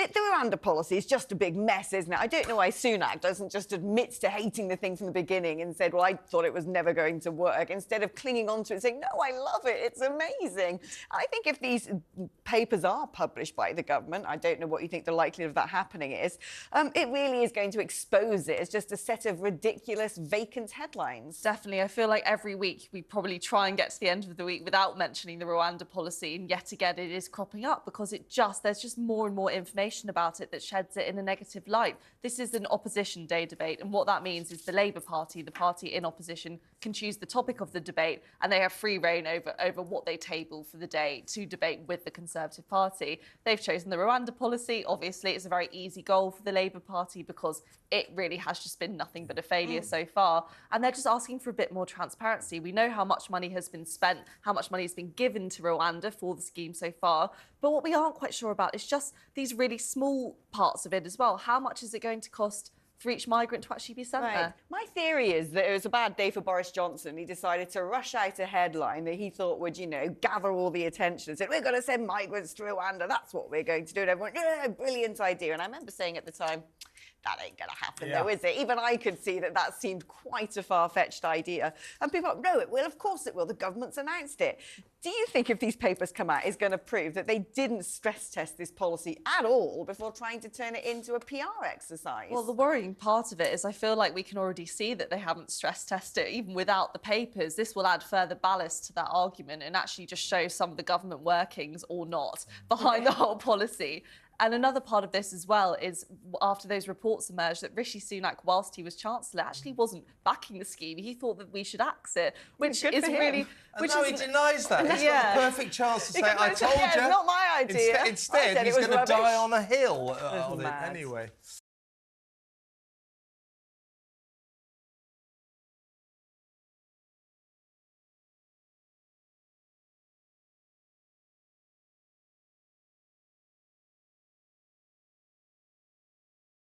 The Rwanda policy is just a big mess, isn't it? I don't know why Sunak doesn't just admit to hating the thing from the beginning and said, well, I thought it was never going to work, instead of clinging on to it and saying, no, I love it, it's amazing. I think if these papers are published by the government, I don't know what you think the likelihood of that happening is, it really is going to expose it as just a set of ridiculous, vacant headlines. Definitely. I feel like every week we probably try and get to the end of the week without mentioning the Rwanda policy, and yet again it is cropping up because there's just more and more information about it that sheds it in a negative light. This is an opposition day debate, and what that means is the Labour Party, the party in opposition, can choose the topic of the debate, and they have free rein over what they table for the day to debate with the Conservative Party. They've chosen the Rwanda policy. Obviously, it's a very easy goal for the Labour Party because it really has just been nothing but a failure so far. And they're just asking for a bit more transparency. We know how much money has been spent, how much money has been given to Rwanda for the scheme so far. But what we aren't quite sure about is just these really small parts of it as well. How much is it going to cost for each migrant to actually be sent there? My theory is that it was a bad day for Boris Johnson. He decided to rush out a headline that he thought would, gather all the attention and said, we're going to send migrants to Rwanda, that's what we're going to do. And everyone, yeah, brilliant idea. And I remember saying at the time, that ain't going to happen, though, is it? Even I could see that seemed quite a far-fetched idea. And people are, no, it will, of course it will. The government's announced it. Do you think if these papers come out, it's going to prove that they didn't stress test this policy at all before trying to turn it into a PR exercise? Well, the worrying part of it is I feel like we can already see that they haven't stress tested it, even without the papers. This will add further ballast to that argument and actually just show some of the government workings or not behind the whole policy. And another part of this as well is after those reports emerged that Rishi Sunak, whilst he was Chancellor, actually wasn't backing the scheme. He thought that we should axe it, which is really... No, he denies that. He's got the perfect chance to say, I told you. It's not my idea. Instead he's going to die on a hill on it anyway.